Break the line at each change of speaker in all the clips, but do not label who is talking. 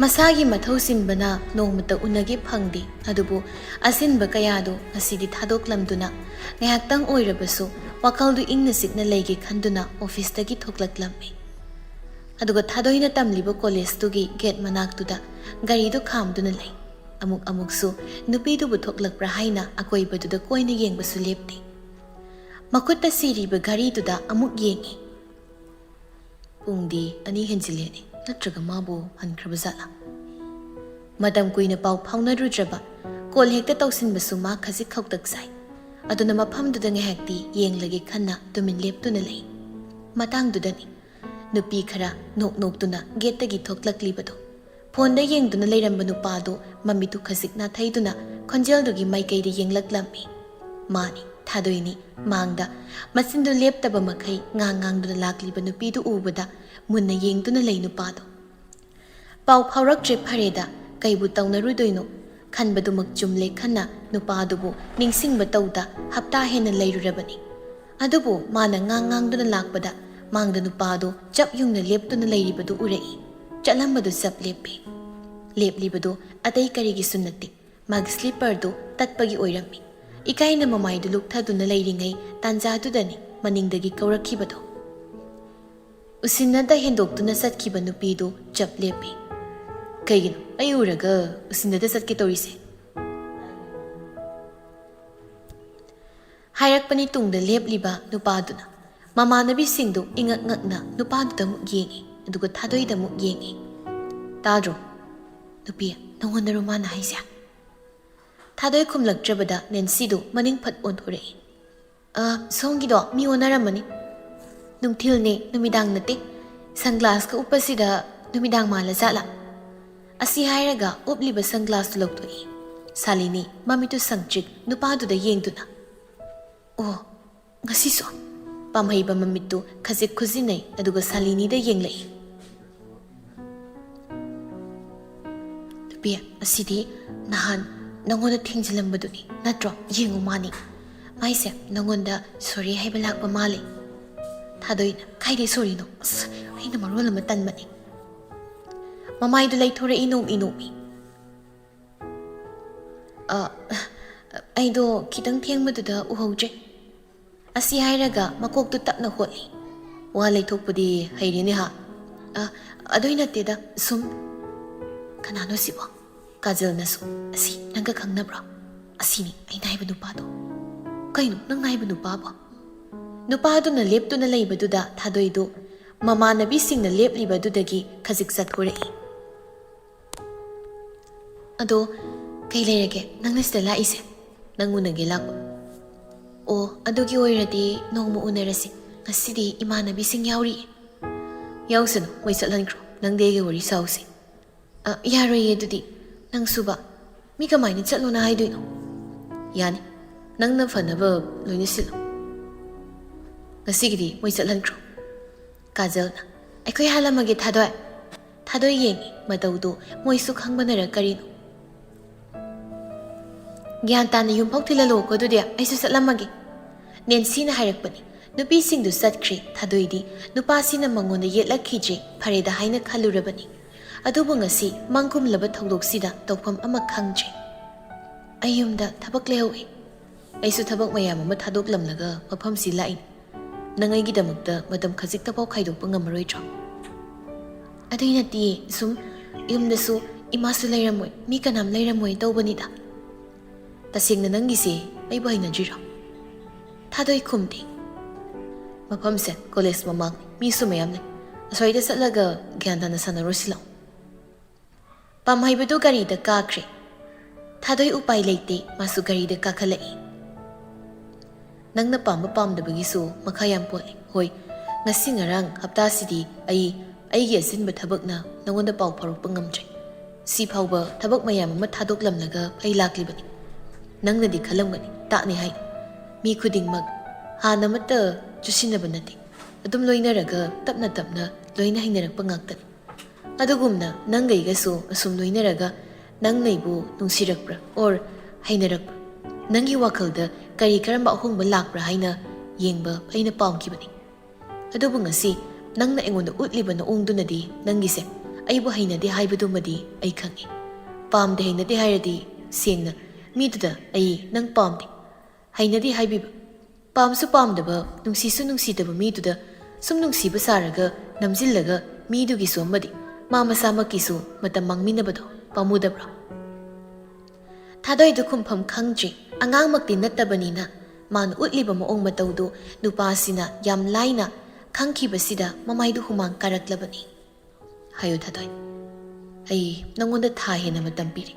ꯃꯁꯥꯒꯤ ꯃꯊꯧ ꯁꯤꯟꯕꯅ ꯅꯣꯡꯃꯇ ꯎꯅꯒꯦ ꯐꯪꯗꯦ ꯑꯗꯨꯕꯨ ꯑꯁꯤꯟꯕ ꯀꯌꯥꯗꯨ ꯉꯁꯤꯗꯤ ꯊꯥꯗꯣꯛꯂꯝꯗꯨꯅ ꯉꯥꯏꯍꯥꯛꯇꯪ ꯑꯣꯏꯔꯕꯁꯨ ꯋꯥꯈꯜꯗꯨ ꯏꯪꯅ ꯆꯤꯛꯅ ꯂꯩꯒꯦ ꯈꯟꯗꯨꯅ ꯑꯣꯐꯤꯁꯇꯒꯤ ꯊꯣꯛꯂꯛꯂꯝꯃꯤ ꯑꯗꯨꯒ ꯊꯥꯗꯣꯏꯅ ꯇꯝꯂꯤꯕ ꯀꯣꯂꯦꯖꯇꯨꯒꯤ ꯒꯦꯠ ꯃꯅꯥꯛꯇꯨꯗ ꯒꯥꯔꯤꯗꯨ ꯈꯥꯝꯗꯨꯅ ꯂꯩ ꯑꯃꯨꯛꯁꯨ ꯅꯨꯄꯤꯗꯨꯕꯨ ꯊꯣꯛꯂꯛꯄ꯭ꯔꯥ ꯍꯥꯏꯅ ꯑꯀꯣꯏꯕꯗꯨꯗ ꯀꯣꯏꯅ ꯌꯦꯡꯕꯁꯨ ꯂꯦꯞꯇꯦ ꯃꯈꯨꯠꯇ ꯁꯤꯔꯤꯕ ꯒꯥꯔꯤꯗꯨꯗ ꯑꯃꯨꯛ ꯌꯦꯡꯉꯤ ꯄꯨꯡꯗꯤ 2 ꯍꯦꯟꯖꯤꯜꯂꯦꯅꯦ ꯅꯠꯇ꯭ꯔꯒ ꯃꯥꯕꯨ ꯍꯟꯈ꯭ꯔꯕ ꯖꯥꯠꯂꯥ ꯃꯇꯝ ꯀꯨꯏꯅ ꯄꯥꯎ ꯐꯥꯎꯅꯔꯨꯗ꯭ꯔꯕ ꯀꯣꯜ ꯍꯦꯛꯇ ꯇꯧꯁꯤꯟꯕꯁꯨ ꯃꯥ ꯈꯖꯤꯛ ꯈꯧꯇꯛ ꯁꯥꯏ ꯑꯗꯨꯅ ꯃꯐꯝꯗꯨꯗ ꯉꯥꯏꯍꯥꯛꯇꯤ ꯌꯦꯡꯂꯒꯦ ꯈꯟꯅ ꯇꯨꯃꯤꯟ ꯂꯦꯞꯇꯨꯅ ꯂꯩ ꯃꯇꯥꯡꯗꯨꯗꯅꯤ ꯅꯨꯄꯤ ꯈꯔ ꯅꯣꯛꯇꯨꯅ ꯒꯦꯠꯇꯒꯤ ꯊꯣꯛꯂꯛꯂꯤꯕꯗꯣ ꯐꯣꯟꯗ ꯌꯦꯡꯗꯨꯅ ꯂꯩꯔꯝꯕ ꯅꯨꯄꯥꯗꯨ ꯃꯃꯤꯠꯇꯨ ꯈꯖꯤꯛ ꯅꯥꯊꯩꯗꯨꯅ ꯈꯣꯟꯖꯦꯜꯗꯨꯒꯤ ꯃꯥꯏꯀꯩꯗ ꯌꯦꯡꯂꯛꯂꯝꯃꯤ ꯃꯥꯅꯤ ꯊꯥꯗꯣꯏꯅꯤ ꯃꯥꯡꯗ ꯃꯆꯤꯟꯗꯨ ꯂꯦꯞꯇꯕ ꯃꯈꯩ ꯉꯥꯡꯗꯨꯅ ꯂꯥꯛꯂꯤꯕ ꯅꯨꯄꯤꯗꯨ ꯎꯕꯗ ꯃꯨꯟꯅ ꯌꯦꯡꯗꯨꯅ ꯂꯩ ꯅꯨꯄꯥꯗꯣ ꯄꯥꯎ ꯐꯥꯎꯔꯛꯇ꯭ꯔꯦ ꯐꯔꯦꯗ ꯀꯩꯕꯨ ꯇꯧꯅꯔꯨꯗꯣꯏꯅꯣ ꯈꯟꯕꯗꯨꯃꯛ ꯆꯨꯝꯂꯦ ꯈꯟꯅ ꯅꯨꯄꯥꯗꯨꯕꯨ ꯅꯤꯡꯁꯤꯡꯕ ꯇꯧꯗ ꯍꯞꯇꯥ ꯍꯦꯟꯅ ꯂꯩꯔꯨꯔꯕꯅꯤ ꯑꯗꯨꯕꯨ ꯃꯥꯅ ꯉꯥꯡꯗꯨꯅ ꯂꯥꯛꯄꯗ ꯃꯥꯡꯗ ꯅꯨꯄꯥꯗꯨ ꯆꯞ ꯌꯨꯡꯅ ꯂꯦꯞꯇꯨꯅ ꯂꯩꯔꯤꯕꯗꯨ ꯎꯔꯛꯏ ꯆꯠꯂꯝꯕꯗꯨ ꯆꯞ ꯂꯦꯞꯄꯤ ꯂꯦꯞꯂꯤꯕꯗꯨ ꯑꯇꯩ ꯀꯔꯤꯒꯤꯁꯨ ꯅꯠꯇꯦ ꯃꯥꯒꯤ ꯁ꯭ꯂꯤꯞꯄꯔꯗꯨ ꯇꯠꯄꯒꯤ ꯑꯣꯏꯔꯝꯃꯤ ꯏꯀꯥꯏꯅ ꯃꯃꯥꯏꯗꯨ ꯂꯨꯛꯊꯗꯨꯅ ꯂꯩꯔꯤꯉꯩ ꯇꯥꯟꯖꯥꯗꯨꯗꯅꯤ ꯃꯅꯤꯡꯗꯒꯤ ꯀꯧꯔꯛꯈꯤꯕꯗꯣ ꯎꯁꯤꯟꯅꯗ ꯍꯦꯟꯗꯣꯛꯇꯨꯅ ꯆꯠꯈꯤꯕ ꯅꯨꯄꯤꯗꯨ ꯆꯞ ꯂꯦꯞꯄꯤ ꯀꯩꯒꯤꯅꯣ ꯑꯩ ꯎꯔꯒ ꯎꯁꯤꯟꯅꯗ ꯆꯠꯀꯦ ꯇꯧꯔꯤꯁꯦ ꯍꯥꯏꯔꯛꯄꯅꯤ ꯇꯨꯡꯗ ꯂꯦꯞꯂꯤꯕ ꯅꯨꯄꯥꯗꯨꯅ ꯃꯃꯥꯟꯅꯕꯤꯁꯤꯡꯗꯨ ꯏꯉꯛ ꯉꯛꯅ ꯅꯨꯄꯥꯗꯨꯗ ꯑꯃꯨꯛ ꯌꯦꯡꯉꯤ ꯑꯗꯨꯒ ꯊꯥꯗꯣꯏꯗ ꯑꯃꯨꯛ ꯌꯦꯡꯉꯤ ꯇꯥꯗ꯭ꯔꯣ ꯅꯨꯄꯤ ꯅꯪꯉꯣꯟꯗꯔꯣ ꯃꯥꯅ ꯍꯥꯏꯁꯦ ꯊꯥꯗꯣꯏ ꯈꯨꯝꯂꯛꯇ꯭ꯔꯕꯗ ꯅꯦꯟꯁꯤꯗꯨ ꯃꯅꯤꯡ ꯐꯠ ꯑꯣꯟꯊꯣꯔꯛꯏ ꯁꯣꯝꯒꯤꯗꯣ ꯃꯤ ꯑꯣꯟꯅꯔꯝꯃꯅꯤ ꯅꯨꯡꯊꯤꯜꯅꯦ ꯅꯨꯃꯤꯗꯥꯡ ꯅꯠꯇꯦ ꯁꯟꯒ꯭ꯂꯥꯁꯀ ꯎꯞꯄꯁꯤꯗ ꯅꯨꯃꯤꯗꯥꯡ ꯃꯥꯜꯂ ꯖꯥꯠꯂꯥ ꯑꯁꯤ ꯍꯥꯏꯔꯒ ꯎꯞꯂꯤꯕ ꯁꯟꯒ꯭ꯂꯥꯁꯇꯨ ꯂꯧꯊꯣꯛꯏ ꯁꯥꯂꯤꯅꯤ ꯃꯃꯤꯠꯇꯨ ꯁꯪꯇ꯭ꯔꯤꯛ ꯅꯨꯄꯥꯗꯨꯗ ꯌꯦꯡꯗꯨꯅ ꯑꯣ ꯉꯁꯤꯁꯨ ꯄꯥꯝꯍꯩꯕ ꯃꯃꯤꯠꯇꯨ ꯈꯖꯤꯛ ꯈꯨꯖꯤꯟꯅꯩ ꯑꯗꯨꯒ ꯁꯥꯂꯤꯅꯤꯗ ꯌꯦꯡꯂꯛꯏ ꯅꯨꯄꯤ ꯑꯁꯤꯗꯤ ꯅꯍꯥꯟ ꯅꯪꯉꯣꯟꯗ ꯊꯦꯡꯖꯤꯜꯂꯝꯕꯗꯨꯅꯤ ꯅꯠꯇ꯭ꯔꯣ ꯌꯦꯡꯉꯨ ꯃꯥꯅꯤ ꯃꯥꯏꯁꯦ ꯅꯪꯉꯣꯟꯗ ꯁꯣꯔꯤ ꯍꯥꯏꯕ ꯂꯥꯛꯄ ꯃꯥꯜꯂꯤ ꯊꯥꯗꯣꯏꯅ ꯀꯥꯏꯗꯩ ꯁꯣꯔꯤꯅꯣ ꯑꯩꯅ ꯃꯔꯣꯜ ꯑꯃ ꯇꯟꯕꯅꯤ ꯃꯃꯥꯏꯗꯨ ꯂꯩꯊꯣꯔꯛꯏ ꯅꯣꯛꯃꯤ ꯑꯩꯗꯣ ꯈꯤꯇꯪ ꯊꯦꯡꯕꯗꯨꯗ ꯎꯍꯧꯗ꯭ꯔꯦ ꯑꯁꯤ ꯍꯥꯏꯔꯒ ꯃꯀꯣꯛꯇꯨ ꯇꯞꯅ ꯍꯣꯠꯂꯤ ꯋꯥ ꯂꯩꯊꯣꯛꯄꯗꯤ ꯍꯩꯔꯦꯅꯦ ꯍꯥ ꯑꯗꯨꯏ ꯅꯠꯇꯦꯗ ꯁꯨꯝ ꯀꯅꯥꯅꯣ ꯁꯤꯕꯣ ꯀꯥꯖꯜꯅꯁꯨ ꯑꯁꯤ ꯅꯪꯒ ꯈꯪꯅꯕ꯭ꯔꯣ ꯑꯁꯤꯅꯤ ꯑꯩꯅ ꯍꯥꯏꯕ ꯅꯨꯄꯥꯗꯣ ꯀꯩꯅꯣ ꯅꯪꯅ ꯍꯥꯏꯕ ꯅꯨꯄꯥꯕꯣ ꯅꯨꯄꯥꯗꯨꯅ ꯂꯦꯞꯇꯨꯅ ꯂꯩꯕꯗꯨꯗ ꯊꯥꯗꯣꯏꯗꯨ ꯃꯃꯥꯟꯅꯕꯤꯁꯤꯡꯅ ꯂꯦꯞꯂꯤꯕꯗꯨꯗꯒꯤ ꯈꯖꯤꯛ ꯆꯠꯊꯣꯔꯛꯏ ꯑꯗꯣ ꯀꯩ ꯂꯩꯔꯒꯦ ꯅꯪꯅ ꯁꯤꯗ ꯂꯥꯛꯏꯁꯦ ꯅꯪ ꯎꯅꯒꯦ ꯂꯥꯛꯄ ꯑꯣ ꯑꯗꯨꯒꯤ ꯑꯣꯏꯔꯗꯤ ꯅꯣꯡꯃ ꯎꯅꯔꯁꯤ ꯉꯁꯤꯗꯤ ꯏꯃꯥꯟꯅꯕꯤꯁꯤꯡ ꯌꯥꯎꯔꯤ ꯌꯥꯎꯁꯅꯨ ꯃꯣꯏ ꯆꯠꯍꯟꯈ꯭ꯔꯣ ꯅꯪꯗꯤ ꯑꯩꯒ ꯋꯥꯔꯤ ꯁꯥꯎꯁꯤ ꯌꯥꯔꯣꯏꯌꯦ ꯑꯗꯨꯗꯤ ꯅꯪ ꯁꯨꯕ ꯃꯤ ꯀꯃꯥꯏꯅ ꯆꯠꯂꯣꯅ ꯍꯥꯏꯗꯣꯏꯅꯣ ꯌꯥꯅꯤ ꯅꯪꯅ ꯐꯅꯕ ꯂꯣꯏꯅ ꯁꯤꯜꯂꯨ ꯉꯁꯤꯒꯤꯗꯤ ꯃꯣꯏ ꯆꯠꯍꯟꯈ꯭ꯔꯣ ꯀꯥꯖꯜꯅ ꯑꯩꯈꯣꯏ ꯍꯥꯜꯂꯝꯃꯒꯦ ꯊꯥꯗꯣꯏ ꯌꯦꯡꯉꯤ ꯃꯇꯧꯗꯣ ꯃꯣꯏꯁꯨ ꯈꯪꯕꯅꯔ ꯀꯔꯤꯅꯣ ꯒ꯭ꯌꯥꯟ ꯇꯥꯅ ꯌꯨꯝꯐꯥꯎ ꯊꯤꯜꯍꯜꯂꯛꯑꯣꯀꯣ ꯑꯗꯨꯗꯤ ꯑꯩꯁꯨ ꯆꯠꯂꯝꯃꯒꯦ ꯅꯦꯟꯁꯤꯅ ꯍꯥꯏꯔꯛꯄꯅꯤ ꯅꯨꯄꯤꯁꯤꯡꯗꯨ ꯆꯠꯈ꯭ꯔꯦ ꯊꯥꯗꯣꯏꯗꯤ ꯅꯨꯄꯥꯁꯤꯅ ꯃꯉꯣꯟꯗ ꯌꯦꯠꯂꯛꯈꯤꯗ꯭ꯔꯦ ꯐꯔꯦꯗ ꯍꯥꯏꯅ ꯈꯜꯂꯨꯔꯕꯅꯤ ꯑꯗꯨꯕꯨ ꯉꯁꯤ ꯃꯥꯡꯒꯨꯝꯂꯕ ꯊꯧꯗꯣꯛꯁꯤꯗ ꯇꯧꯐꯝ ꯑꯃ ꯈꯪꯗ꯭ꯔꯦ ꯑꯩ ꯌꯨꯝꯗ ꯊꯕꯛ ꯂꯩꯍꯧꯏ ꯑꯩꯁꯨ ꯊꯕꯛ ꯃꯌꯥꯝ ꯑꯃ ꯊꯥꯗꯣꯛꯂꯝꯂꯒ ꯃꯐꯝꯁꯤ ꯂꯥꯛꯏ ꯅꯪ ꯑꯩꯒꯤꯗꯃꯛꯇ ꯃꯇꯝ ꯈꯖꯤꯛꯇꯐꯥꯎ ꯈꯥꯏꯗꯣꯛꯄ ꯉꯝꯃꯔꯣꯏꯗ꯭ꯔꯣ ꯑꯗꯨꯏ ꯅꯠꯇꯤꯌꯦ ꯁꯨꯝ ꯌꯨꯝꯗꯁꯨ ꯏꯃꯥꯁꯨ ꯂꯩꯔꯝꯃꯣꯏ ꯃꯤ ꯀꯅꯥꯝ ꯂꯩꯔꯝꯃꯣꯏ ꯇꯧꯕꯅꯤꯗ ꯇꯁꯦꯡꯅ ꯅꯪꯒꯤꯁꯦ ꯑꯩꯕꯨ ꯍꯩꯅꯗ꯭ꯔꯤꯔꯣ ꯊꯥꯗꯣꯏ ꯈꯨꯝꯗꯦ ꯃꯐꯝꯁꯦ ꯀꯣꯂꯦꯖ ꯃꯃꯥꯡ ꯃꯤꯁꯨ ꯃꯌꯥꯝ ꯂꯩ ꯑꯁ꯭ꯋꯥꯏꯗ ꯆꯠꯂꯒ ꯒ꯭ꯌꯥꯟ ꯇꯥꯅ ꯁꯥꯟꯅꯔꯨꯁꯤ ꯂꯥꯛꯑꯣ ꯄꯥꯝꯍꯩꯕꯗꯨ ꯒꯥꯔꯤꯗ ꯀꯥꯈ꯭ꯔꯦ ꯊꯥꯗꯣꯏ ꯎꯄꯥꯏ ꯂꯩꯇꯦ ꯃꯥꯁꯨ ꯒꯥꯔꯤꯗ ꯀꯥꯈꯠꯂꯛꯏ ꯅꯪꯅ ꯄꯥꯝꯕ ꯄꯥꯝꯗꯕꯒꯤꯁꯨ ꯃꯈꯥ ꯌꯥꯝ ꯄꯣꯜꯂꯤ ꯍꯣꯏ ꯉꯁꯤ ꯉꯔꯥꯡ ꯍꯞꯇꯥꯁꯤꯗꯤ ꯑꯩꯒꯤ ꯑꯆꯤꯟꯕ ꯊꯕꯛꯅ ꯅꯪꯉꯣꯟꯗ ꯄꯥꯎ ꯐꯥꯎꯔꯛꯄ ꯉꯝꯗ꯭ꯔꯦ ꯁꯤ ꯐꯥꯎꯕ ꯊꯕꯛ ꯃꯌꯥꯝ ꯑꯃ ꯊꯥꯗꯣꯛꯂꯝꯂꯒ ꯑꯩ ꯂꯥꯛꯂꯤꯕꯅꯤ ꯅꯪꯅꯗꯤ ꯈꯜꯂꯝꯒꯅꯤ ꯇꯥꯛꯅꯤ ꯍꯥꯏꯅ ꯃꯤ ꯈꯨꯗꯤꯡꯃꯛ ꯍꯥꯟꯅ ꯑꯃꯠꯇ ꯆꯨꯁꯤꯟꯅꯕ ꯅꯠꯇꯦ ꯑꯗꯨꯝ ꯂꯣꯏꯅꯔꯒ ꯇꯞꯅ ꯇꯞꯅ ꯂꯣꯏꯅ ꯍꯩꯅꯔꯛꯄ ꯉꯥꯛꯇꯅꯤ ꯑꯗꯨꯒꯨꯝꯅ ꯅꯪꯒꯩꯒꯁꯨ ꯑꯁꯨꯝ ꯂꯣꯏꯅꯔꯒ ꯅꯪꯅ ꯑꯩꯕꯨ ꯅꯨꯡꯁꯤꯔꯛꯄ꯭ꯔꯥ ꯑꯣꯔ ꯍꯩꯅꯔꯛꯄ꯭ꯔꯥ ꯅꯪꯒꯤ ꯋꯥꯈꯜꯗ ꯀꯔꯝꯕ ꯑꯍꯣꯡꯕ ꯂꯥꯛꯄ꯭ꯔꯥ ꯍꯥꯏꯅ ꯌꯦꯡꯕ ꯑꯩꯅ ꯄꯥꯝꯈꯤꯕꯅꯤ ꯑꯗꯨꯕꯨ ꯉꯁꯤ ꯅꯪꯅ ꯑꯩꯉꯣꯟꯗ ꯎꯠꯂꯤꯕ ꯅꯑꯣꯡꯗꯨꯅꯗꯤ ꯅꯪꯒꯤꯁꯦ ꯑꯩꯕꯨ ꯍꯩꯅꯗꯦ ꯍꯥꯏꯕꯗꯨꯃꯗꯤ ꯑꯩ ꯈꯪꯉꯤ. ꯄꯥꯝꯗꯦ ꯍꯩꯅꯗꯦ ꯍꯥꯏꯔꯗꯤ ꯁꯦꯡꯅ ꯃꯤꯗꯨꯗ ꯑꯩ ꯅꯪ ꯄꯥꯝꯗꯦ ꯍꯩꯅꯗꯦ ꯍꯥꯏꯕꯤꯕ. ꯄꯥꯝꯁꯨ ꯄꯥꯝꯗꯕ ꯅꯨꯡꯁꯤꯁꯨ ꯅꯨꯡꯁꯤꯗꯕ ꯃꯤꯗꯨꯗ ꯁꯨꯝ ꯅꯨꯡꯁꯤꯕ ꯁꯥꯔꯒ ꯅꯝꯖꯤꯜꯂꯒ ꯃꯤꯗꯨꯒꯤꯁꯨ ꯑꯃꯗꯤ ꯃꯥ ꯃꯁꯥꯃꯛꯀꯤꯁꯨ ꯃꯇꯝ ꯃꯥꯡꯃꯤꯟꯅꯕꯗꯣ ꯄꯥꯝꯃꯨꯗꯕ꯭ꯔꯣ? ꯊꯥꯗꯣꯏꯗꯨ ꯈꯨꯝꯐꯝ ꯈꯪꯗ꯭ꯔꯤ. ꯑꯉꯥꯡꯃꯛꯇꯤ ꯅꯠꯇꯕꯅꯤꯅ ꯃꯥꯅ ꯎꯠꯂꯤꯕ ꯃꯑꯣꯡ ꯃꯇꯧꯗꯨ ꯅꯨꯄꯥꯁꯤꯅ ꯌꯥꯝ ꯂꯥꯏꯅ ꯈꯪꯈꯤꯕꯁꯤꯗ ꯃꯃꯥꯏꯗꯨ ꯍꯨꯃꯥꯡ ꯀꯥꯔꯛꯂꯕꯅꯤ. ꯍꯥꯏꯌꯨ ꯊꯥꯗꯣꯏ, ꯑꯩ ꯅꯉꯣꯟꯗ ꯊꯥ ꯍꯦꯟꯅ ꯃꯇꯝ ꯄꯤꯔꯤ.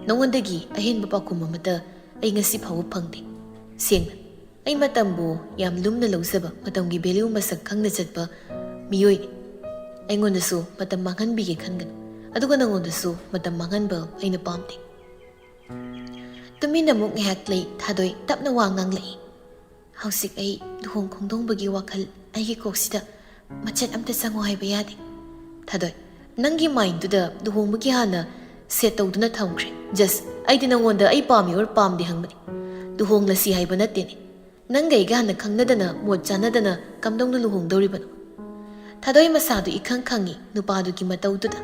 ꯅꯉꯣꯟꯗꯒꯤ ꯑꯍꯦꯟꯕ ꯄꯥꯎꯈꯨꯝ ꯑꯃꯠꯇ ꯑꯩ ꯉꯁꯤ ꯐꯥꯎꯕ ꯐꯪꯗꯦ. ꯁꯦꯡꯅ ꯑꯩ ꯃꯇꯝꯕꯨ ꯌꯥꯝ ꯂꯨꯝꯅ ꯂꯧꯖꯕ, ꯃꯇꯝꯒꯤ ꯚꯦꯂ꯭ꯌꯨ ꯃꯁꯛ ꯈꯪꯅ ꯆꯠꯄ ꯃꯤꯑꯣꯏꯅꯤ. ꯑꯩꯉꯣꯟꯗꯁꯨ ꯃꯇꯝ ꯃꯥꯡꯍꯟꯕꯤꯒꯦ ꯈꯟꯒꯅꯨ, ꯑꯗꯨꯒ ꯅꯉꯣꯟꯗꯁꯨ ꯃꯇꯝ ꯃꯥꯡꯍꯟꯕ ꯑꯩꯅ ꯄꯥꯝꯗꯦ. ꯇꯨꯃꯤꯟꯅ ꯑꯃꯨꯛ ꯉꯥꯏꯍꯥꯛ ꯂꯩ. ꯊꯥꯗꯣꯏ ꯇꯞꯅ ꯋꯥ ꯉꯥꯡꯂꯛꯏ. ꯍꯧꯖꯤꯛ ꯑꯩ ꯂꯨꯍꯣꯡ ꯈꯣꯡꯗꯣꯡꯕꯒꯤ ꯋꯥꯈꯜ ꯑꯩꯒꯤ ꯀꯣꯛꯁꯤꯗ ꯃꯆꯦꯠ ꯑꯝꯇ ꯆꯪꯉꯣ ꯍꯥꯏꯕ ꯌꯥꯗꯦ. ꯊꯥꯗꯣꯏ, ꯅꯪꯒꯤ ꯃꯥꯏꯟꯗꯨꯗ ꯂꯨꯍꯣꯡꯕꯒꯤ ꯍꯥꯟꯅ ꯁꯦꯠ ꯇꯧꯗꯨꯅ ꯊꯝꯈ꯭ꯔꯦ. ꯖꯁ ꯑꯩꯗꯤ ꯅꯉꯣꯟꯗ ꯑꯩ ꯄꯥꯝꯃꯤ ꯑꯣꯔ ꯄꯥꯝꯗꯦ ꯍꯪꯕꯅꯤ. ꯂꯨꯍꯣꯡꯂꯁꯤ ꯍꯥꯏꯕ ꯅꯠꯇꯦꯅꯦ. ꯅꯪꯒ ꯑꯩꯒ ꯍꯥꯟꯅ ꯈꯪꯅꯗꯅ ꯃꯣꯠ ꯆꯥꯟꯅꯗꯅ ꯀꯝꯗꯧꯅ ꯂꯨꯍꯣꯡꯗꯧꯔꯤꯕꯅꯣ? ꯊꯥꯗꯣꯏ ꯃꯁꯥꯗꯨ ꯏꯈꯪ ꯈꯪꯉꯤ ꯅꯨꯄꯥꯗꯨꯒꯤ ꯃꯇꯧꯗꯨꯗ.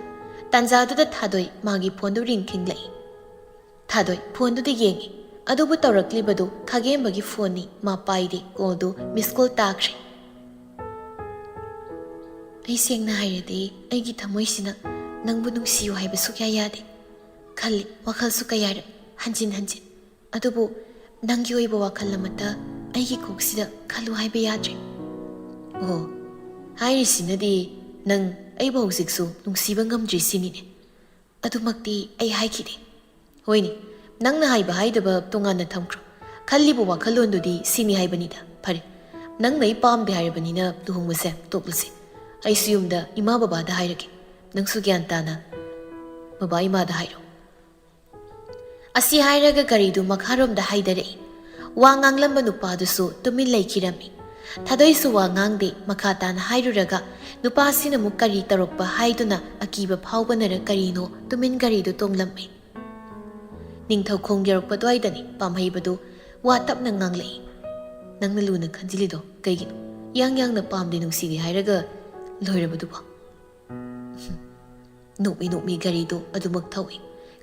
ꯇꯥꯟꯖꯥꯗꯨꯗ ꯊꯥꯗꯣꯏ ꯃꯥꯒꯤ ꯐꯣꯟꯗꯨ ꯔꯤꯡ ꯈꯤꯡꯂꯛꯏ. ꯊꯥꯗꯣꯏ ꯐꯣꯟꯗꯨꯗ ꯌꯦꯡꯉꯤ. ꯑꯗꯨꯕꯨ ꯇꯧꯔꯛꯂꯤꯕꯗꯨ ꯈꯥꯒꯦꯝꯕꯒꯤ ꯐꯣꯟꯅꯤ. ꯃꯥ ꯄꯥꯏꯗꯦ. ꯀꯣꯜꯗꯨ ꯃꯤꯁ ꯀꯣꯜ ꯇꯥꯈ꯭ꯔꯦ. ꯑꯩ ꯁꯦꯡꯅ ꯍꯥꯏꯔꯗꯤ ꯑꯩꯒꯤ ꯊꯃꯣꯏꯁꯤꯅ ꯅꯪꯕꯨ ꯅꯨꯡꯁꯤꯌꯨ ꯍꯥꯏꯕ ꯁꯨꯛꯌꯥ ꯌꯥꯗꯦ. ꯈꯜꯂꯤ ꯋꯥꯈꯜꯁꯨ ꯀꯌꯥꯔꯛ ꯍꯟꯖꯤꯟ ꯍꯟꯖꯤꯟ. ꯑꯗꯨꯕꯨ ꯅꯪꯒꯤ ꯑꯣꯏꯕ ꯋꯥꯈꯜ ꯑꯃꯠꯇ ꯑꯩꯒꯤ ꯀꯣꯛꯁꯤꯗ ꯈꯜꯂꯨ ꯍꯥꯏꯕ ꯌꯥꯗ꯭ꯔꯦ. ꯑꯣ, ꯍꯥꯏꯔꯤꯁꯤꯅꯗꯤ ꯅꯪ ꯑꯩꯕꯨ ꯍꯧꯖꯤꯛꯁꯨ ꯅꯨꯡꯁꯤꯕ ꯉꯝꯗ꯭ꯔꯤ ꯁꯤꯅꯤꯅꯦ. ꯑꯗꯨꯃꯛꯇꯤ ꯑꯩ ꯍꯥꯏꯈꯤꯗꯦ. ꯍꯣꯏꯅꯦ, ꯅꯪꯅ ꯍꯥꯏꯕ ꯍꯥꯏꯗꯕ ꯇꯣꯉꯥꯟꯅ ꯊꯝꯈ꯭ꯔꯣ. ꯈꯜꯂꯤꯕ ꯋꯥꯈꯜꯂꯣꯟꯗꯨꯗꯤ ꯁꯤꯅꯤ ꯍꯥꯏꯕꯅꯤꯗ. ꯐꯔꯦ, ꯅꯪꯅ ꯑꯩ ꯄꯥꯝꯗꯦ ꯍꯥꯏꯔꯕꯅꯤꯅ ꯂꯨꯍꯣꯡꯕꯁꯦ ꯇꯣꯛꯂꯁꯤ. ꯑꯩꯁꯨ ꯌꯨꯝꯗ ꯏꯃꯥ ꯕꯕꯥꯗ ꯍꯥꯏꯔꯒꯦ. ꯅꯪꯁꯨ ꯒ꯭ꯌꯥꯟ ꯇꯥꯅ ꯕꯕꯥ ꯏꯃꯥꯗ ꯍꯥꯏꯔꯣ. ꯑꯁꯤ ꯍꯥꯏꯔꯒ ꯒꯥꯔꯤꯗꯨ ꯃꯈꯥꯔꯣꯝꯗ ꯍꯥꯏꯗꯔꯛꯏ. ꯋꯥ ꯉꯥꯡꯂꯝꯕ ꯅꯨꯄꯥꯗꯨꯁꯨ ꯇꯨꯃꯤꯟ ꯂꯩꯈꯤꯔꯝꯃꯤ. ꯊꯥꯗꯣꯏꯁꯨ ꯋꯥ ꯉꯥꯡꯗꯦ. ꯃꯈꯥ ꯇꯥꯅ ꯍꯥꯏꯔꯨꯔꯒ ꯅꯨꯄꯥꯁꯤꯅ ꯑꯃꯨꯛ ꯀꯔꯤ ꯇꯧꯔꯛꯄ ꯍꯥꯏꯗꯨꯅ ꯑꯀꯤꯕ ꯐꯥꯎꯕꯅꯔ ꯀꯔꯤꯅꯣ ꯇꯨꯃꯤꯟ ꯒꯥꯔꯤꯗꯨ ꯇꯣꯡꯂꯝꯃꯤ. ꯅꯤꯡꯊꯧꯈꯣꯡ ꯌꯧꯔꯛꯄ ꯑꯗꯨꯋꯥꯏꯗꯅꯤ ꯄꯥꯝꯍꯩꯕꯗꯨ ꯋꯥ ꯇꯞꯅ ꯉꯥꯡꯂꯛꯏ. ꯅꯪꯅ ꯂꯨꯅ ꯈꯟꯖꯤꯜꯂꯤꯗꯣ ꯀꯩꯒꯤꯅꯣ? ꯌꯥꯡ ꯌꯥꯡꯅ ꯄꯥꯝꯗꯦ ꯅꯨꯡꯁꯤꯗꯦ ꯍꯥꯏꯔꯒ ꯂꯣꯏꯔꯕꯗꯨꯕꯣ? ꯅꯣꯛꯃꯤ ꯅꯣꯛꯃꯤ ꯒꯥꯔꯤꯗꯨ ꯑꯗꯨꯃꯛ ꯊꯧꯏ.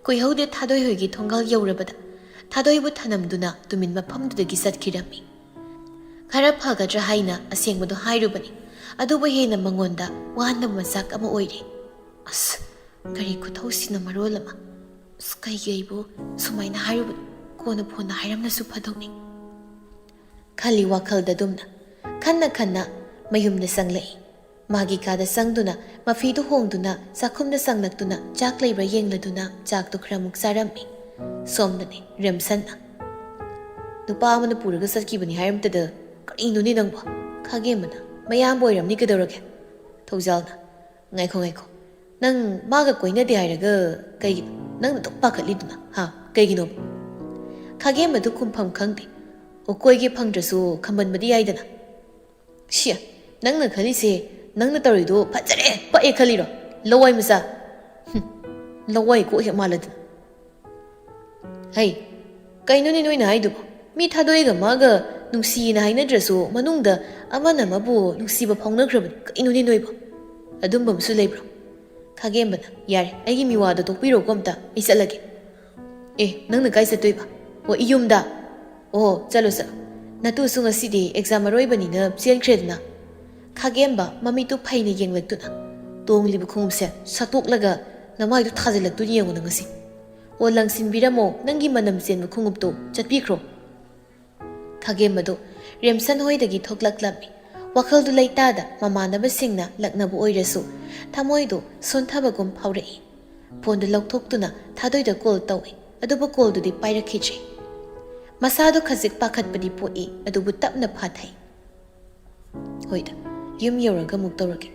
ꯀꯨꯏꯍꯧꯗꯦ ꯊꯥꯗꯣꯏ ꯍꯣꯏꯒꯤ ꯊꯣꯡꯒꯥꯜ ꯌꯧꯔꯕꯗ ꯊꯥꯗꯣꯏꯕꯨ ꯊꯅꯝꯗꯨꯅ ꯇꯨꯃꯤꯟ ꯃꯐꯝꯗꯨꯗꯒꯤ ꯆꯠꯈꯤꯔꯝꯃꯤ. ꯈꯔ ꯐꯒꯗ꯭ꯔꯥ ꯍꯥꯏꯅ ꯑꯁꯦꯡꯕꯗꯨ ꯍꯥꯏꯔꯨꯕꯅꯤ. ꯑꯗꯨꯕꯨ ꯍꯦꯟꯅ ꯃꯉꯣꯟꯗ ꯋꯥꯍꯟꯅꯕ ꯃꯆꯥꯛ ꯑꯃ ꯑꯣꯏꯔꯦ. ꯑꯁ, ꯒꯥꯔꯤ ꯈꯨꯊꯧꯁꯤꯅ ꯃꯔꯣꯜ ꯑꯃ. ꯑꯁ, ꯀꯩꯒꯤ ꯑꯩꯕꯨ ꯁꯨꯃꯥꯏꯅ ꯍꯥꯏꯔꯨꯕꯅꯣ? ꯀꯣꯟꯅ ꯐꯣꯟꯗ ꯍꯥꯏꯔꯝꯅꯁꯨ ꯐꯗꯧꯅꯤ ꯈꯜꯂꯤ ꯋꯥꯈꯜꯗ. ꯑꯗꯨꯝꯅ ꯈꯟꯅ ꯈꯟꯅ ꯃꯌꯨꯝꯗ ꯆꯪꯂꯛꯏ. ꯃꯥꯒꯤ ꯀꯥꯗ ꯆꯪꯗꯨꯅ ꯃꯐꯤꯗꯨ ꯍꯣꯡꯗꯨꯅ ꯆꯥꯛꯈꯨꯝꯗ ꯆꯪꯂꯛꯇꯨꯅ ꯆꯥꯛ ꯂꯩꯕ꯭ꯔꯥ ꯌꯦꯡꯂꯗꯨꯅ ꯆꯥꯛꯇꯨ ꯈꯔꯃꯨꯛ ꯆꯥꯔꯝꯃꯤ. ꯁꯣꯝꯗꯅꯤ ꯔꯦꯝꯁꯟꯅ ꯅꯨꯄꯥ ꯑꯃꯅ ꯄꯨꯔꯒ ꯆꯠꯈꯤꯕꯅꯤ ꯍꯥꯏꯔꯝꯇꯗ ꯀꯔꯤꯅꯣꯅꯦ ꯅꯪꯕꯣ? ꯈꯥꯒꯦꯝꯕꯅ ꯃꯌꯥꯝꯕ ꯑꯣꯏꯔꯝꯅꯤ ꯀꯩꯗꯧꯔꯒꯦ? ꯊꯧꯖꯥꯜꯅ ꯉꯥꯏꯈꯣ ꯉꯥꯏꯈꯣ, ꯅꯪ ꯃꯥꯒ ꯀꯣꯏꯅꯗꯦ ꯍꯥꯏꯔꯒ ꯀꯩꯒꯤꯅꯣ ꯅꯪꯅ ꯑꯗꯨꯝ ꯄꯥꯈꯠꯂꯤꯗꯨꯅ? ꯀꯩꯒꯤꯅꯣꯕ? ꯈꯥꯒꯦꯝꯕꯗꯨ ꯈꯨꯝꯐꯝ ꯈꯪꯗꯦ. ꯑꯣ, ꯀꯣꯏꯒꯦ ꯐꯪꯗ꯭ꯔꯁꯨ ꯈꯝꯕꯟꯕꯗꯤ ꯌꯥꯏꯗꯅ. ꯁꯤꯌꯥ, ꯅꯪꯅ ꯈꯜꯂꯤꯁꯦ ꯅꯪꯅ ꯇꯧꯔꯤꯗꯣ ꯐꯖꯔꯦ ꯄꯛꯑꯦ ꯈꯜꯂꯤꯔꯣ? ꯂꯋꯥꯏ ꯃꯆꯥ. ꯂꯋꯥꯏ ꯀꯣꯛ ꯍꯦꯛ ꯃꯥꯜꯂꯗꯅ. ꯍꯩ, ꯀꯩꯅꯣꯅꯦ ꯅꯣꯏꯅ ꯍꯥꯏꯗꯨꯕꯣ? ꯃꯤ ꯊꯥꯗꯣꯏꯒ ꯃꯥꯒ ꯅꯨꯡꯁꯤꯅ ꯍꯥꯏꯅꯗ꯭ꯔꯁꯨ ꯃꯅꯨꯡꯗ ꯑꯃꯅ ꯑꯃꯕꯨ ꯅꯨꯡꯁꯤꯕ ꯐꯥꯎꯅꯈ꯭ꯔꯕꯅꯤ. ꯀꯩꯅꯣꯅꯦ ꯅꯣꯏꯕꯣ? ꯑꯗꯨꯝꯕ ꯑꯃꯁꯨ ꯂꯩꯕ꯭ꯔꯣ? ꯈꯥꯒꯦꯝꯕꯅ ꯌꯥꯔꯦ, ꯑꯩꯒꯤ ꯃꯤꯋꯥꯗꯣ ꯇꯣꯛꯄꯤꯔꯣꯀꯣ ꯑꯝꯇ, ꯑꯩ ꯆꯠꯂꯒꯦ. ꯑꯦ, ꯅꯪꯅ ꯀꯥꯏ ꯆꯠꯇꯣꯏꯕ? ꯑꯣ, ꯌꯨꯝꯗ. ꯑꯣ, ꯆꯠꯂꯣ ꯆꯠꯂꯣ. ꯅꯇꯨꯁꯨ ꯉꯁꯤꯗꯤ ꯑꯦꯛꯖꯥꯝ ꯑꯔꯣꯏꯕꯅꯤꯅ ꯆꯦꯟꯈ꯭ꯔꯦꯗꯅ. ꯈꯥꯒꯦꯝꯕ ꯃꯃꯤꯠꯇꯨ ꯐꯩꯅ ꯌꯦꯡꯂꯛꯇꯨꯅ ꯇꯣꯡꯂꯤꯕ ꯈꯣꯡꯎꯞꯁꯦ ꯁꯠꯇꯣꯛꯂꯒ ꯅꯃꯥꯏꯗꯨ ꯊꯥꯖꯤꯜꯂꯛꯇꯨꯅ ꯌꯦꯡꯉꯨꯅ ꯉꯁꯤ. ꯑꯣ, ꯂꯪꯁꯤꯟꯕꯤꯔꯝꯃꯣ ꯅꯪꯒꯤ ꯃꯅꯝ ꯆꯦꯟꯕ ꯈꯣꯡꯎꯞꯇꯣ, ꯆꯠꯄꯤꯈ꯭ꯔꯣ. ꯈꯥꯒꯦꯝꯕꯗꯨ ꯔꯦꯝꯁꯟ ꯍꯣꯏꯗꯒꯤ ꯊꯣꯛꯂꯛꯂꯝꯃꯤ. ꯋꯥꯈꯜꯗꯨ ꯂꯩꯇꯥꯗ ꯃꯃꯥꯟꯅꯕꯁꯤꯡꯅ ꯂꯛꯅꯕ ꯑꯣꯏꯔꯁꯨ ꯊꯃꯣꯏꯗꯨ ꯁꯣꯟꯊꯕꯒꯨꯝ ꯐꯥꯎꯔꯛꯏ. ꯐꯣꯟꯗꯨ ꯂꯧꯊꯣꯛꯇꯨꯅ ꯊꯥꯗꯣꯏꯗ ꯀꯣꯜ ꯇꯧꯏ. ꯑꯗꯨꯕꯨ ꯀꯣꯜꯗꯨꯗꯤ ꯄꯥꯏꯔꯛꯈꯤꯗ꯭ꯔꯦ. ꯃꯁꯥꯗꯨ ꯈꯖꯤꯛ ꯄꯥꯈꯠꯄꯗꯤ ꯄꯣꯛꯏ. ꯑꯗꯨꯕꯨ ꯇꯞꯅ ꯐꯥꯊꯩ. ꯍꯣꯏꯗ, ꯌꯨꯝ ꯌꯧꯔꯒ ꯑꯃꯨꯛ ꯇꯧꯔꯒꯦ.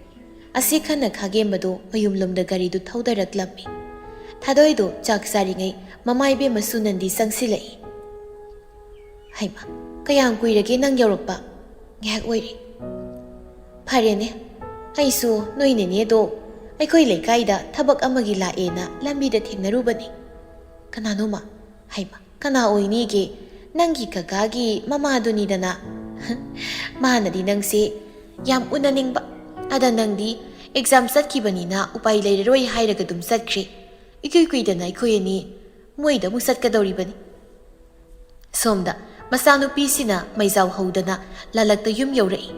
ꯑꯁꯤ ꯈꯟꯅ ꯈꯥꯒꯦꯝꯕꯗꯨ ꯃꯌꯨꯝꯂꯣꯝꯗ ꯒꯥꯔꯤꯗꯨ ꯊꯧꯗꯔꯛꯂꯝꯃꯤ. ꯊꯥꯗꯣꯏꯗꯨ ꯆꯥꯛ ꯆꯥꯔꯤꯉꯩ ꯃꯃꯥꯏꯕꯦꯝꯃꯁꯨ ꯅꯟꯗꯤ ꯆꯪꯁꯤꯜꯂꯛꯏ. ꯍꯩꯃ, ꯀꯌꯥꯝ ꯀꯨꯏꯔꯒꯦ ꯅꯪ ꯌꯧꯔꯛꯄ? ꯉꯥꯏꯍꯥꯛ ꯑꯣꯏꯔꯦ. ꯐꯔꯦꯅꯦ, ꯑꯩꯁꯨ ꯅꯣꯏ ꯅꯦꯅꯦꯗꯣ ꯑꯩꯈꯣꯏ ꯂꯩꯀꯥꯏꯗ ꯊꯕꯛ ꯑꯃꯒꯤ ꯂꯥꯛꯑꯦꯅ ꯂꯝꯕꯤꯗ ꯊꯦꯡꯅꯔꯨꯕꯅꯤ. ꯀꯅꯥꯅꯣꯃ? ꯍꯩꯃ, ꯀꯅꯥ ꯑꯣꯏꯅꯤꯒꯦ? ꯅꯪꯒꯤ ꯀꯀꯥꯒꯤ ꯃꯃꯥꯗꯨꯅꯤꯗꯅ. ꯃꯥꯅꯗꯤ ꯅꯪꯁꯦ ꯌꯥꯝ ꯎꯅꯅꯤꯡꯕ, ꯑꯗ ꯅꯪꯗꯤ ꯑꯦꯛꯖꯥꯝ ꯆꯠꯈꯤꯕꯅꯤꯅ ꯎꯄꯥꯏ ꯂꯩꯔꯔꯣꯏ ꯍꯥꯏꯔꯒ ꯑꯗꯨꯝ ꯆꯠꯈ꯭ꯔꯦ꯫ ꯏꯀꯨꯏ ꯀꯨꯏꯗꯅ ꯑꯩꯈꯣꯏ ꯑꯅꯤ ꯃꯣꯏꯗ ꯑꯃꯨꯛ ꯆꯠꯀꯗꯧꯔꯤꯕꯅꯤ꯫ ꯁꯣꯝꯗ ꯃꯆꯥꯅꯨꯄꯤꯁꯤꯅ ꯃꯩꯖꯥꯎ ꯍꯧꯗꯅ ꯂꯥꯂꯛꯇ ꯌꯨꯝ ꯌꯧꯔꯛꯏ꯫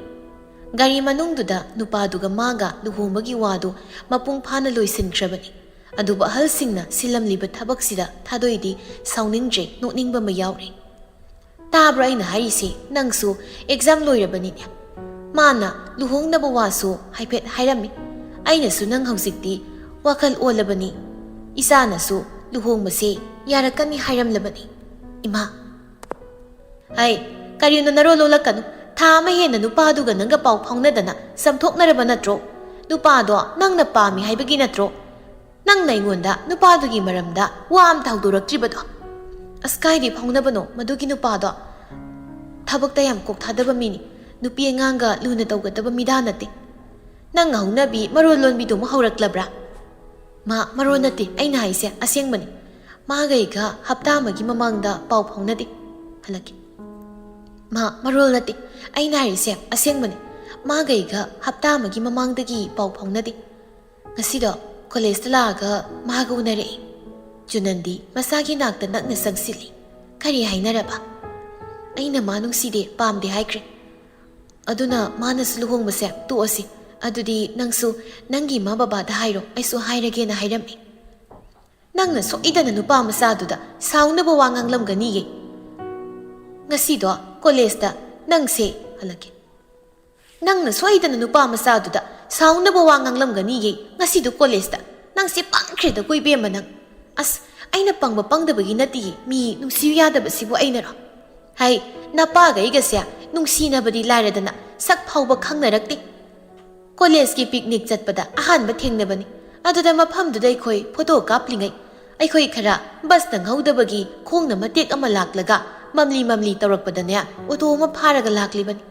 ꯒꯥꯔꯤ ꯃꯅꯨꯡꯗꯨꯗ ꯅꯨꯄꯥꯗꯨꯒ ꯃꯥꯒ ꯂꯨꯍꯣꯡꯕꯒꯤ ꯋꯥꯗꯨ ꯃꯄꯨꯡ ꯐꯥꯅ ꯂꯣꯏꯁꯤꯟꯈ꯭ꯔꯕꯅꯤ꯫ ꯑꯗꯨꯕꯨ ꯑꯍꯜꯁꯤꯡꯅ ꯁꯤꯜꯂꯝꯂꯤꯕ ꯊꯕꯛꯁꯤꯗ ꯊꯥꯗꯣꯏꯗꯤ ꯁꯥꯎꯅꯤꯡꯗ꯭ꯔꯦ, ꯅꯣꯛꯅꯤꯡꯕ ꯑꯃ ꯌꯥꯎꯔꯦ꯫ ꯇꯥꯕ꯭ꯔꯥ ꯑꯩꯅ ꯍꯥꯏꯔꯤꯁꯦ? ꯅꯪꯁꯨ ꯑꯦꯛꯖꯥꯝ ꯂꯣꯏꯔꯕꯅꯤꯅꯦ꯫ ꯃꯥꯅ ꯂꯨꯍꯣꯡꯅꯕ ꯋꯥꯁꯨ ꯍꯥꯏꯐꯦꯠ ꯍꯥꯏꯔꯝꯃꯤ꯫ ꯑꯩꯅꯁꯨ ꯅꯪ ꯍꯧꯖꯤꯛꯇꯤ ꯋꯥꯈꯜ ꯑꯣꯜꯂꯕꯅꯤ, ꯏꯆꯥꯅꯁꯨ ꯂꯨꯍꯣꯡꯕꯁꯦ ꯌꯥꯔꯛꯀꯅꯤ ꯍꯥꯏꯔꯝꯂꯕꯅꯤ꯫ ꯏꯃꯥ! ꯍꯩ, ꯀꯔꯤꯅꯣ ꯅꯔꯣꯜ ꯂꯣꯜꯂꯛꯀꯅꯨ꯫ ꯊꯥ ꯑꯃ ꯍꯦꯟꯅ ꯅꯨꯄꯥꯗꯨꯒ ꯅꯪꯒ ꯄꯥꯎ ꯐꯥꯎꯅꯗꯅ ꯁꯝꯊꯣꯛꯅꯔꯕ ꯅꯠꯇ꯭ꯔꯣ? ꯅꯨꯄꯥꯗꯣ ꯅꯪꯅ ꯄꯥꯝꯃꯤ ꯍꯥꯏꯕꯒꯤ ꯅꯠꯇ꯭ꯔꯣ ꯅꯪꯅ ꯑꯩꯉꯣꯟꯗ ꯅꯨꯄꯥꯗꯨꯒꯤ ꯃꯔꯝꯗ ꯋꯥ ꯑꯝꯇ ꯍꯧꯗꯣꯔꯛꯇ꯭ꯔꯤꯕꯗꯣ? ꯑꯁ ꯀꯥꯏꯗꯩ ꯐꯥꯎꯅꯕꯅꯣ ꯃꯗꯨꯒꯤ ꯅꯨꯄꯥꯗꯣ? ꯊꯕꯛꯇ ꯌꯥꯝ ꯀꯣꯛ ꯊꯥꯗꯕ ꯃꯤꯅꯤ, ꯅꯨꯄꯤ ꯑꯉꯥꯡꯒ ꯂꯨꯅ ꯇꯧꯒꯗꯕ ꯃꯤꯗꯥ ꯅꯠꯇꯦ꯫ ꯅꯪ ꯍꯧꯅꯕꯤ ꯃꯔꯣꯜ ꯂꯣꯟꯕꯤꯗꯨ ꯑꯃꯨꯛ ꯍꯧꯔꯛꯂꯕ꯭ꯔꯥ? ꯃꯥ ꯃꯔꯣꯜ ꯅꯠꯇꯦ, ꯑꯩꯅ ꯍꯥꯏꯁꯦ ꯑꯁꯦꯡꯕꯅꯤ꯫ ꯃꯥꯒꯩꯒ ꯍꯞꯇꯥ ꯑꯃꯒꯤ ꯃꯃꯥꯡꯗ ꯄꯥꯎ ꯐꯥꯎꯅꯗꯦ꯫ ꯍꯜꯂꯛꯀꯦ꯫ ꯃꯥ ꯃꯔꯣꯜ ꯅꯠꯇꯦ, ꯑꯩꯅ ꯍꯥꯏꯔꯤꯁꯦ ꯑꯁꯦꯡꯕꯅꯤ꯫ ꯃꯥꯒꯩꯒ ꯍꯞꯇꯥ ꯑꯃꯒꯤ ꯃꯃꯥꯡꯗꯒꯤ ꯄꯥꯎ ꯐꯥꯎꯅꯗꯦ꯫ ꯉꯁꯤꯗꯣ ꯀꯣꯂꯦꯖꯇ ꯂꯥꯛꯑꯒ ꯃꯥꯒ ꯎꯅꯔꯛꯏ꯫ ꯆꯨꯅꯟꯗꯤ ꯃꯁꯥꯒꯤ ꯅꯥꯛꯇ ꯅꯛꯅ ꯆꯪꯁꯤꯜꯂꯤ꯫ ꯀꯔꯤ ꯍꯥꯏꯅꯔꯕ? ꯑꯩꯅ ꯃꯥ ꯅꯨꯡꯁꯤꯗꯦ, ꯄꯥꯝꯗꯦ ꯍꯥꯏꯈ꯭ꯔꯦ꯫ ꯑꯗꯨꯅ ꯃꯥꯅꯁꯨ ꯂꯨꯍꯣꯡꯕꯁꯦ ꯇꯣꯛꯑꯁꯤ, ꯑꯗꯨꯗꯤ ꯅꯪꯁꯨ ꯅꯪꯒꯤ ꯏꯃꯥ ꯕꯕꯥꯗ ꯍꯥꯏꯔꯣ, ꯑꯩꯁꯨ ꯍꯥꯏꯔꯒꯦꯅ ꯍꯥꯏꯔꯝꯃꯤ꯫ ꯅꯪꯅ ꯁꯣꯏꯗꯅ ꯅꯨꯄꯥ ꯃꯆꯥꯗꯨꯗ ꯁꯥꯎꯅꯕ ꯋꯥ ꯉꯥꯡꯂꯝꯒꯅꯤꯌꯦ꯫ ꯉꯁꯤꯗꯣ ꯀꯣꯂꯦꯖꯇ ꯅꯪꯁꯦ ꯍꯜꯂꯛꯀꯦ꯫ ꯅꯪꯅ ꯁꯣꯏꯗꯅ ꯅꯨꯄꯥ ꯃꯆꯥꯗꯨꯗ ꯁꯥꯎꯅꯕ ꯋꯥ ꯉꯥꯡꯂꯝꯒꯅꯤꯌꯦ ꯉꯁꯤꯗꯣ ꯀꯣꯂꯦꯖꯇ꯫ ꯅꯪꯁꯦ ꯄꯪꯈ꯭ꯔꯦꯗ ꯀꯣꯏꯕꯦꯝꯃ ꯅꯪ꯫ ꯑꯁ ꯑꯩꯅ ꯄꯪꯕ ꯄꯪꯗꯕꯒꯤ ꯅꯠꯇꯤꯌꯦ, ꯃꯤ ꯅꯨꯡꯁꯤꯌꯨ ꯌꯥꯗꯕꯁꯤꯕꯨ ꯑꯩꯅꯔꯣ? ꯍꯩ, ꯅꯄꯥꯒꯩꯒꯁꯦ ꯅꯨꯡꯁꯤꯅꯕꯗꯤ ꯂꯥꯏꯔꯗꯅ ꯁꯛ ꯐꯥꯎꯕ ꯈꯪꯅꯔꯛꯇꯦ꯫ ꯀꯣꯂꯦꯖꯀꯤ ꯄꯤꯛꯅꯤꯛ ꯆꯠꯄꯗ ꯑꯍꯥꯟꯕ ꯊꯦꯡꯅꯕꯅꯤ꯫ ꯑꯗꯨꯗ ꯃꯐꯝꯗꯨꯗ ꯑꯩꯈꯣꯏ ꯐꯣꯇꯣ ꯀꯥꯞꯂꯤꯉꯩ ꯑꯩꯈꯣꯏ ꯈꯔ ꯕꯁꯇ ꯉꯧꯗꯕꯒꯤ ꯈꯣꯡꯅ ꯃꯇꯦꯛ ꯑꯃ ꯂꯥꯛꯂꯒ ꯃꯝꯂꯤ ꯃꯝꯂꯤ ꯇꯧꯔꯛꯄꯗꯅꯦ ꯑꯣꯇꯣ ꯑꯃ ꯐꯥꯔꯒ ꯂꯥꯛꯂꯤꯕꯅꯤ꯫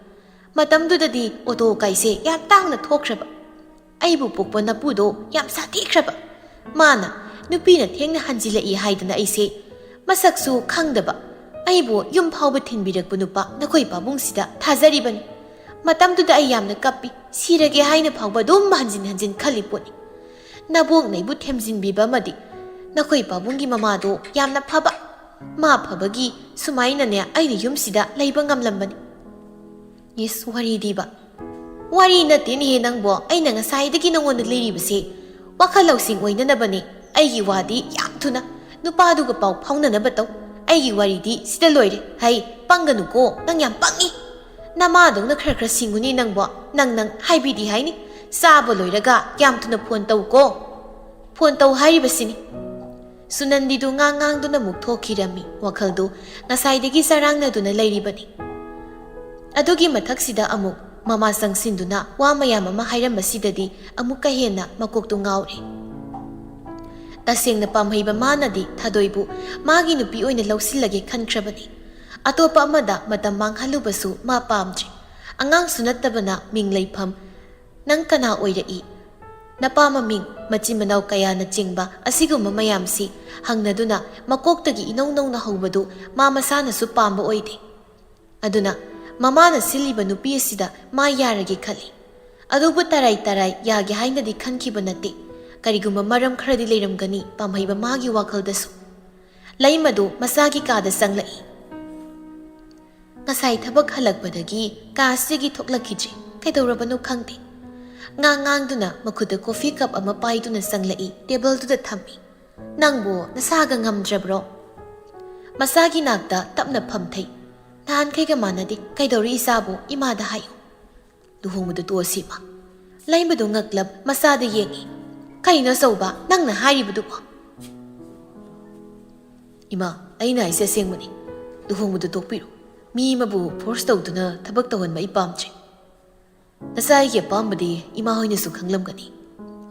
ꯃꯇꯝꯗꯨꯗꯗꯤ ꯑꯣꯇꯣ ꯀꯥꯏꯁꯦ ꯌꯥꯝ ꯇꯥꯡꯅ ꯊꯣꯛꯈ꯭ꯔꯕ꯫ ꯑꯩꯕꯨ ꯄꯣꯛꯄ ꯅꯄꯨꯗꯣ ꯌꯥꯝ ꯁꯥꯊꯤꯈ꯭ꯔꯕ꯫ ꯃꯥꯅ ꯅꯨꯄꯤꯅ ꯊꯦꯡꯅ ꯍꯟꯖꯤꯜꯂꯛꯏ ꯍꯥꯏꯗꯅ ꯑꯩꯁꯦ ꯃꯁꯛꯁꯨ ꯈꯪꯗꯕ ꯑꯩꯕꯨ ꯌꯨꯝ ꯐꯥꯎꯕ ꯊꯤꯟꯕꯤꯔꯛꯄ ꯅꯨꯄꯥ ꯅꯈꯣꯏ ꯄꯥꯕꯨꯡꯁꯤꯗ ꯊꯥꯖꯔꯤꯕꯅꯤ꯫ ꯃꯇꯝꯗꯨꯗ ꯑꯩ ꯌꯥꯝꯅ ꯀꯞꯄꯤ, ꯁꯤꯔꯒꯦ ꯍꯥꯏꯅ ꯐꯥꯎꯕ ꯑꯗꯨꯝ ꯍꯟꯖꯤꯟ ꯍꯟꯖꯤꯟ ꯈꯜꯂꯤ ꯄꯣꯠꯅꯤ꯫ ꯅꯕꯣꯛꯅ ꯑꯩꯕꯨ ꯊꯦꯝꯖꯤꯟꯕꯤꯕ ꯑꯃꯗꯤ ꯅꯈꯣꯏ ꯄꯥꯕꯨꯡꯒꯤ ꯃꯃꯥꯗꯣ ꯌꯥꯝꯅ ꯐꯕ꯫ ꯃꯥ ꯐꯕꯒꯤ ꯁꯨꯃꯥꯏꯅꯅꯦ ꯑꯩꯅ ꯌꯨꯝꯁꯤꯗ ꯂꯩꯕ ꯉꯝꯂꯝꯕꯅꯤ꯫ ꯏꯁ ꯋꯥꯔꯤꯗꯤꯕ? ꯋꯥꯔꯤ ꯅꯠꯇꯦꯅꯦꯍꯦ ꯅꯪꯕꯣ, ꯑꯩꯅ ꯉꯁꯥꯏꯗꯒꯤ ꯅꯉꯣꯟꯗ ꯂꯤꯔꯤꯕꯁꯦ ꯋꯥꯈꯜ ꯂꯧꯁꯤꯡ ꯑꯣꯏꯅꯅꯕꯅꯤ꯫ ꯑꯩꯒꯤ ꯋꯥꯗꯤ ꯌꯥꯝ ꯊꯨꯅ ꯅꯨꯄꯥꯗꯨꯒ ꯄꯥꯎ ꯐꯥꯎꯅꯅꯕ ꯇꯧ꯫ ꯑꯩꯒꯤ ꯋꯥꯔꯤꯗꯤ ꯁꯤꯗ ꯂꯣꯏꯔꯦ꯫ ꯍꯩ, ꯄꯪꯒꯅꯨꯀꯣ, ꯅꯪ ꯌꯥꯝ ꯄꯪꯉꯤ꯫ ꯅꯃꯥꯗꯧꯅ ꯈꯔ ꯈꯔ ꯁꯤꯡꯉꯨꯅꯦ ꯅꯪꯕꯣ꯫ ꯅꯪ ꯍꯥꯏꯕꯤꯗꯤ ꯍꯥꯏꯅꯤ, ꯆꯥꯕ ꯂꯣꯏꯔꯒ ꯌꯥꯝ ꯊꯨꯅ ꯐꯣꯟ ꯇꯧꯀꯣ꯫ ꯐꯣꯟ ꯇꯧ ꯍꯥꯏꯔꯤꯕꯁꯤꯅꯤ꯫ ꯁꯨꯅꯟꯗꯤꯗꯨ ꯉꯥꯡꯗꯨꯅ ꯃꯨꯛ ꯊꯣꯛꯈꯤꯔꯝꯃꯤ꯫ ꯋꯥꯈꯜꯗꯨ ꯉꯁꯥꯏꯗꯒꯤ ꯆꯔꯥꯡꯅꯗꯨꯅ ꯂꯩꯔꯤꯕꯅꯤ꯫ ꯑꯗꯨꯒꯤ ꯃꯊꯛꯁꯤꯗ ꯑꯃꯨꯛ ꯃꯃꯥ ꯆꯪꯁꯤꯟꯗꯨꯅ ꯋꯥ ꯃꯌꯥꯝ ꯑꯃ ꯍꯥꯏꯔꯝꯕꯁꯤꯗꯗꯤ ꯑꯃꯨꯛꯀ ꯍꯦꯟꯅ ꯃꯀꯣꯛꯇꯨ ꯉꯥꯎꯔꯦ꯫ ꯇꯁꯦꯡꯅ ꯄꯥꯝꯍꯩꯕ ꯃꯥꯅꯗꯤ ꯊꯥꯗꯣꯏꯕꯨ ꯃꯥꯒꯤ ꯅꯨꯄꯤ ꯑꯣꯏꯅ ꯂꯧꯁꯤꯜꯂꯒꯦ ꯈꯟꯈ꯭ꯔꯕꯅꯤ꯫ ꯑꯇꯣꯞꯄ ꯑꯃꯗ ꯃꯇꯝ ꯃꯥꯡꯍꯜꯂꯨꯕꯁꯨ ꯃꯥ ꯄꯥꯝꯗ꯭ꯔꯦ꯫ ꯑꯉꯥꯡꯁꯨ ꯅꯠꯇꯕꯅ ꯃꯤꯡ ꯂꯩꯐꯝ, ꯅꯪ ꯀꯅꯥ ꯑꯣꯏꯔꯛꯏ, ꯅꯄꯥ ꯃꯃꯤꯡ, ꯃꯆꯤꯟ ꯃꯅꯥꯎ ꯀꯌꯥꯅ ꯆꯤꯡꯕ ꯑꯁꯤꯒꯨꯝꯕ ꯃꯌꯥꯝꯁꯤ ꯍꯪꯅꯗꯨꯅ ꯃꯀꯣꯛꯇꯒꯤ ꯏꯅꯧ ꯅꯧꯅ ꯍꯧꯕꯗꯨ ꯃꯥ ꯃꯁꯥꯅꯁꯨ ꯄꯥꯝꯕ ꯑꯣꯏꯗꯦ꯫ ꯑꯗꯨꯅ ꯃꯃꯥꯅ ꯁꯤꯜꯂꯤꯕ ꯅꯨꯄꯤ ꯑꯁꯤꯗ ꯃꯥ ꯌꯥꯔꯒꯦ ꯈꯜꯂꯤ꯫ ꯑꯗꯨꯕꯨ ꯇꯔꯥꯏ ꯌꯥꯒꯦ ꯍꯥꯏꯅꯗꯤ ꯈꯟꯈꯤꯕ ꯅꯠꯇꯦ꯫ ꯀꯔꯤꯒꯨꯝꯕ ꯃꯔꯝ ꯈꯔꯗꯤ ꯂꯩꯔꯝꯒꯅꯤ ꯄꯥꯝꯍꯩꯕ ꯃꯥꯒꯤ ꯋꯥꯈꯜꯗꯁꯨ꯫ ꯂꯩꯃꯗꯨ ꯃꯁꯥꯒꯤ ꯀꯥꯗ ꯆꯪꯂꯛꯏ꯫ ꯉꯁꯥꯏ ꯊꯕꯛ ꯍꯜꯂꯛꯄꯗꯒꯤ ꯀꯥꯁꯤꯗꯒꯤ ꯊꯣꯛꯂꯛꯈꯤꯗ꯭ꯔꯦ꯫ ꯀꯩꯗꯧꯔꯕꯅꯣ ꯈꯪꯗꯦ꯫ ꯉꯥꯡꯗꯨꯅ ꯃꯈꯨꯠꯇ ꯀꯣꯐꯤ ꯀꯞ ꯑꯃ ꯄꯥꯏꯗꯨꯅ ꯆꯪꯂꯛꯏ, ꯇꯦꯕꯜꯗꯨꯗ ꯊꯝꯃꯤ꯫ ꯅꯪꯕꯨ ꯅꯁꯥꯒ ꯉꯝꯗ꯭ꯔꯕ꯭ꯔꯣ? ꯃꯁꯥꯒꯤ ꯅꯥꯛꯇ ꯇꯞꯅ ꯐꯝꯊꯩ꯫ ꯅꯍꯥꯟꯈꯩꯒ ꯃꯥꯟꯅꯗꯦ, ꯀꯩꯗꯧꯔꯤ ꯏꯆꯥꯕꯨ? ꯏꯃꯥꯗ ꯍꯥꯏꯌꯨ꯫ ꯂꯨꯍꯣꯡꯕꯗꯨ ꯇꯣꯛꯑꯁꯤ ꯏꯃꯥ꯫ ꯂꯩꯃꯗꯨ ꯉꯛꯂꯞ ꯃꯆꯥꯗ ꯌꯦꯡꯉꯤ꯫ ꯀꯩꯅꯣ ꯑꯆꯧꯕ, ꯅꯪꯅ ꯍꯥꯏꯔꯤꯕꯗꯨꯕꯣ? ꯏꯃꯥ, ꯑꯩꯅ ꯍꯥꯏꯁꯦ ꯑꯁꯦꯡꯕꯅꯤ꯫ ꯂꯨꯍꯣꯡꯕꯗꯨ ꯇꯣꯛꯄꯤꯔꯣ꯫ ꯃꯤ ꯑꯃꯕꯨ ꯐꯣꯔꯁ ꯇꯧꯗꯨꯅ ꯊꯕꯛ ꯇꯧꯍꯟꯕ ꯑꯩ ꯄꯥꯝꯗ꯭ꯔꯦ꯫ ꯅꯆꯥꯒꯤ ꯑꯄꯥꯝꯕꯗꯤ ꯏꯃꯥ ꯍꯣꯏꯅꯁꯨ ꯈꯪꯂꯝꯒꯅꯤ꯫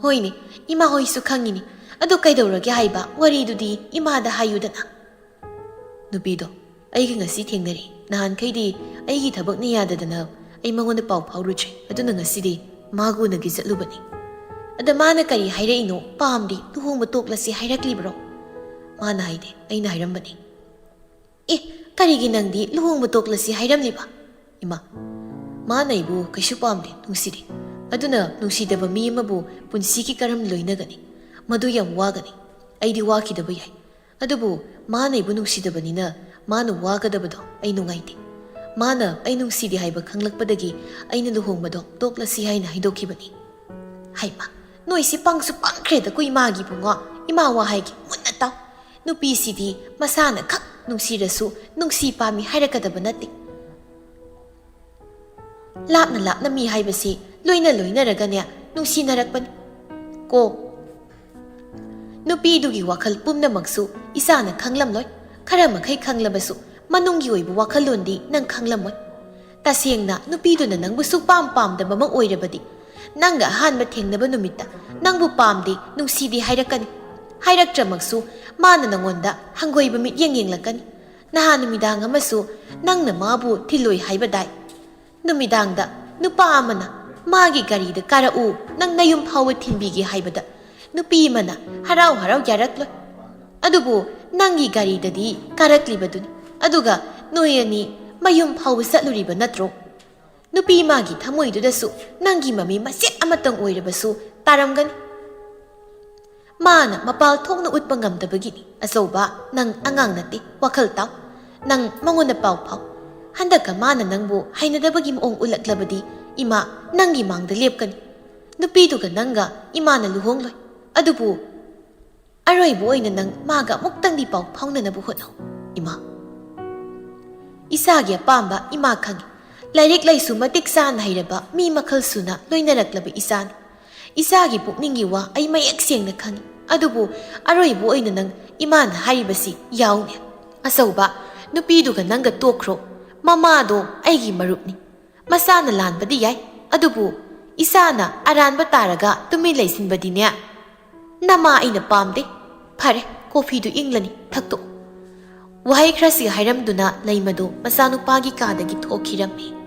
ꯍꯣꯏꯅꯦ, ꯏꯃꯥ ꯍꯣꯏꯁꯨ ꯈꯪꯉꯤꯅꯤ꯫ ꯑꯗꯨ ꯀꯩꯗꯧꯔꯒꯦ ꯍꯥꯏꯕ? ꯋꯥꯔꯤꯗꯨꯗꯤ ꯏꯃꯥꯗ ꯍꯥꯏꯌꯨꯗꯅ꯫ ꯅꯨꯄꯤꯗꯣ ꯑꯩꯒ ꯉꯁꯤ ꯊꯦꯡꯅꯔꯤ꯫ ꯅꯍꯥꯟꯈꯩꯗꯤ ꯑꯩꯒꯤ ꯊꯕꯛꯅ ꯌꯥꯗꯗꯅ ꯑꯩ ꯃꯉꯣꯟꯗ ꯄꯥꯎ ꯐꯥꯎꯔꯨꯗ꯭ꯔꯦ꯫ ꯑꯗꯨꯅ ꯉꯁꯤꯗꯤ ꯃꯥꯒ ꯎꯅꯒꯦ ꯆꯠꯂꯨꯕꯅꯤ꯫ ꯑꯗ ꯃꯥꯅ ꯀꯔꯤ ꯍꯥꯏꯔꯛꯏꯅꯣ? ꯄꯥꯝꯗꯦ, ꯂꯨꯍꯣꯡꯕ ꯇꯣꯛꯂꯁꯤ ꯍꯥꯏꯔꯛꯂꯤꯕ꯭ꯔꯣ? ꯃꯥꯅ ꯍꯥꯏꯗꯦ, ꯑꯩꯅ ꯍꯥꯏꯔꯝꯕꯅꯤ꯫ ꯑꯦ, ꯀꯔꯤꯒꯤ ꯅꯪꯗꯤ ꯂꯨꯍꯣꯡꯕ ꯇꯣꯛꯂꯁꯤ ꯍꯥꯏꯔꯝꯂꯤꯕ? ꯏꯃꯥ, ꯃꯥꯅ ꯑꯩꯕꯨ ꯀꯩꯁꯨ ꯄꯥꯝꯗꯦ, ꯅꯨꯡꯁꯤꯗꯦ꯫ ꯑꯗꯨꯅ ꯅꯨꯡꯁꯤꯗꯕ ꯃꯤ ꯑꯃꯕꯨ ꯄꯨꯟꯁꯤꯒꯤ ꯀꯔꯝ ꯂꯣꯏꯅꯒꯅꯤ? ꯃꯗꯨ ꯌꯥꯝ ꯋꯥꯒꯅꯤ꯫ ꯑꯩꯗꯤ ꯋꯥꯈꯤꯗꯕ ꯌꯥꯏ, ꯑꯗꯨꯕꯨ ꯃꯥꯅ ꯑꯩꯕꯨ ꯅꯨꯡꯁꯤꯗꯕꯅꯤꯅ ꯃꯥꯅ ꯋꯥꯒꯗꯕꯗꯣ ꯑꯩ ꯅꯨꯡꯉꯥꯏꯇꯦ꯫ ꯃꯥꯅ ꯑꯩ ꯅꯨꯡꯁꯤꯗꯦ ꯍꯥꯏꯕ ꯈꯪꯂꯛꯄꯗꯒꯤ ꯑꯩꯅ ꯂꯨꯍꯣꯡꯕꯗꯣ ꯇꯣꯛꯂꯁꯤ ꯍꯥꯏꯅ ꯍꯥꯏꯗꯣꯛꯈꯤꯕꯅꯤ꯫ ꯍꯩꯃꯥ, ꯅꯣꯏꯁꯤ ꯄꯪꯁꯨ ꯄꯪꯈ꯭ꯔꯦꯗꯀꯣ ꯏꯃꯥꯒꯤ ꯕꯨꯡꯉꯣ꯫ ꯏꯃꯥ ꯋꯥ ꯍꯥꯏꯒꯦ ꯃꯨꯟꯅ ꯇꯥꯎ꯫ ꯅꯨꯄꯤꯁꯤꯗꯤ ꯃꯁꯥꯅ ꯈꯛ ꯅꯨꯡꯁꯤꯔꯁꯨ ꯅꯨꯡꯁꯤ ꯄꯥꯝꯃꯤ ꯍꯥꯏꯔꯛꯀꯗꯕ ꯅꯠꯇꯦ꯫ ꯂꯥꯞꯅ ꯂꯥꯞꯅ ꯃꯤ ꯍꯥꯏꯕꯁꯤ ꯂꯣꯏꯅ ꯂꯣꯏꯅꯔꯒꯅꯦ ꯅꯨꯡꯁꯤꯅꯔꯛꯄꯅꯤ ꯀꯣ꯫ ꯅꯨꯄꯤꯗꯨꯒꯤ ꯋꯥꯈꯜ ꯄꯨꯝꯅꯃꯛꯁꯨ ꯏꯁꯥꯅ ꯈꯪꯂꯝꯂꯣꯏ꯫ ꯈꯔ ꯃꯈꯩ ꯈꯪꯂꯕꯁꯨ ꯃꯅꯨꯡꯒꯤ ꯑꯣꯏꯕ ꯋꯥꯈꯜꯂꯣꯟꯗꯤ ꯅꯪ ꯈꯪꯂꯝꯃꯣꯏ꯫ ꯇꯁꯦꯡꯅ ꯅꯨꯄꯤꯗꯨꯅ ꯅꯪꯕꯨ ꯁꯨꯛꯄꯥꯝ ꯄꯥꯝꯗꯕ ꯑꯃ ꯑꯣꯏꯔꯕꯗꯤ ꯅꯪꯒ ꯑꯍꯥꯟꯕ ꯊꯦꯡꯅꯕ ꯅꯨꯃꯤꯠꯇ ꯅꯪꯕꯨ ꯄꯥꯝꯗꯦ ꯅꯨꯡꯁꯤꯗꯦ ꯍꯥꯏꯔꯛꯀꯅꯤ꯫ ꯍꯥꯏꯔꯛꯇ꯭ꯔꯃꯛꯁꯨ ꯃꯥꯅ ꯅꯪꯉꯣꯟꯗ ꯍꯪꯒꯣꯏꯕ ꯃꯤꯠꯌꯦꯡ ꯌꯦꯡꯂꯛꯀꯅꯤ꯫ ꯅꯍꯥꯟ ꯅꯨꯃꯤꯗꯥꯡ ꯑꯃꯁꯨ ꯅꯪꯅ ꯃꯥꯕꯨ ꯊꯤꯜꯂꯣꯏ ꯍꯥꯏꯕꯗꯥꯏ? ꯅꯨꯃꯤꯗꯥꯡꯗ ꯅꯨꯄꯥ ꯑꯃꯅ ꯃꯥꯒꯤ ꯒꯥꯔꯤꯗ ꯀꯥꯔꯛꯎ ꯅꯪ ꯅꯌꯨꯝ ꯐꯥꯎꯕ ꯊꯤꯟꯕꯤꯒꯦ ꯍꯥꯏꯕꯗ ꯅꯨꯄꯤ ꯑꯃꯅ ꯍꯔꯥꯎ ꯍꯔꯥꯎ ꯌꯥꯔꯛꯂꯣꯏ꯫ ꯑꯗꯨꯕꯨ ꯅꯪꯒꯤ ꯒꯥꯔꯤꯗꯗꯤ ꯀꯥꯔꯛꯂꯤꯕꯗꯨꯅꯤ, ꯑꯗꯨꯒ ꯅꯣꯏ ꯑꯅꯤ ꯃꯌꯨꯝ ꯐꯥꯎꯕ ꯆꯠꯂꯨꯔꯤꯕ ꯅꯠꯇ꯭ꯔꯣ? ꯅꯨꯄꯤ ꯃꯥꯒꯤ ꯊꯃꯣꯏꯗꯨꯗꯁꯨ ꯅꯪꯒꯤ ꯃꯃꯤ ꯃꯆꯦꯠ ꯑꯃꯇꯪ ꯑꯣꯏꯔꯕꯁꯨ ꯇꯥꯔꯝꯒꯅꯤ꯫ ꯃꯥꯅ ꯃꯄꯥꯜ ꯊꯣꯛꯅ ꯎꯠꯄ ꯉꯝꯗꯕꯒꯤꯅꯤ꯫ ꯑꯆꯧꯕ, ꯅꯪ ꯑꯉꯥꯡ ꯅꯠꯇꯦ, ꯋꯥꯈꯜ ꯇꯥꯎ꯫ ꯅꯪ ꯃꯉꯣꯟꯗ ꯄꯥꯎ ꯐꯥꯎ꯫ ꯍꯟꯗꯛꯀ ꯃꯥꯅ ꯅꯪꯕꯨ ꯍꯩꯅꯗꯕꯒꯤ ꯃꯑꯣꯡ ꯎꯠꯂꯛꯂꯕꯗꯤ ꯏꯃꯥ ꯅꯪꯒꯤ ꯃꯥꯡꯗ ꯂꯦꯞꯀꯅꯤ꯫ ꯅꯨꯄꯤꯗꯨꯒ ꯅꯪꯒ ꯏꯃꯥꯅ ꯂꯨꯍꯣꯡꯂꯣꯏ꯫ ꯑꯗꯨꯕꯨ ꯑꯔꯣꯏꯕ ꯑꯣꯏꯅ ꯅꯪ ꯃꯥꯒ ꯑꯃꯨꯛꯇꯪꯗꯤ ꯄꯥꯎ ꯐꯥꯎꯅꯅꯕ ꯍꯣꯠꯅꯧ ꯏꯃꯥ꯫ ꯏꯁꯥꯒꯤ ꯑꯄꯥꯝꯕ ꯏꯃꯥ ꯈꯪꯏ꯫ ꯂꯥꯏꯔꯤꯛ ꯂꯥꯏꯁꯨ ꯃꯇꯤꯛ ꯆꯥꯅ ꯍꯩꯔꯕ ꯃꯤ ꯃꯈꯜ ꯁꯨꯅ ꯂꯣꯏꯅꯔꯛꯂꯕ ꯏꯆꯥꯅꯤ꯫ ꯏꯆꯥꯒꯤ ꯄꯨꯛꯅꯤꯡꯒꯤ ꯋꯥ ꯑꯩ ꯃꯌꯦꯛ ꯁꯦꯡꯅ ꯈꯪꯏ꯫ ꯑꯗꯨꯕꯨ ꯑꯔꯣꯏꯕ ꯑꯣꯏꯅ ꯅꯪ ꯏꯃꯥꯅ ꯍꯥꯏꯔꯤꯕꯁꯤ ꯌꯥꯎꯅꯦ꯫ ꯑꯆꯧꯕ, ꯅꯨꯄꯤꯗꯨꯒ ꯅꯪꯒ ꯇꯣꯛꯈ꯭ꯔꯣ꯫ ꯃꯃꯥꯗꯣ ꯑꯩꯒꯤ ꯃꯔꯨꯞꯅꯤ꯫ ꯃꯁꯥꯅ ꯂꯥꯟꯕꯗꯤ ꯌꯥꯏ, ꯑꯗꯨꯕꯨ ꯏꯁꯥꯅ ꯑꯔꯥꯟꯕ ꯇꯥꯔꯒ ꯇꯨꯃꯤꯟ ꯂꯩꯁꯤꯟꯕꯗꯤꯅꯦ ꯅꯃꯥ ꯑꯩꯅ ꯄꯥꯝꯗꯦ꯫ ꯐꯔꯦ, ꯀꯣꯐꯤꯗꯨ ꯏꯪꯂꯅꯤ, ꯊꯛꯇꯣꯛꯎ꯫ ꯋꯥꯍꯩ ꯈꯔꯁꯤ ꯍꯥꯏꯔꯝꯗꯨꯅ ꯂꯩꯃꯗꯨ ꯃꯆꯥꯅꯨꯄꯥꯒꯤ ꯀꯥꯗꯒꯤ ꯊꯣꯛꯈꯤꯔꯝꯃꯤ꯫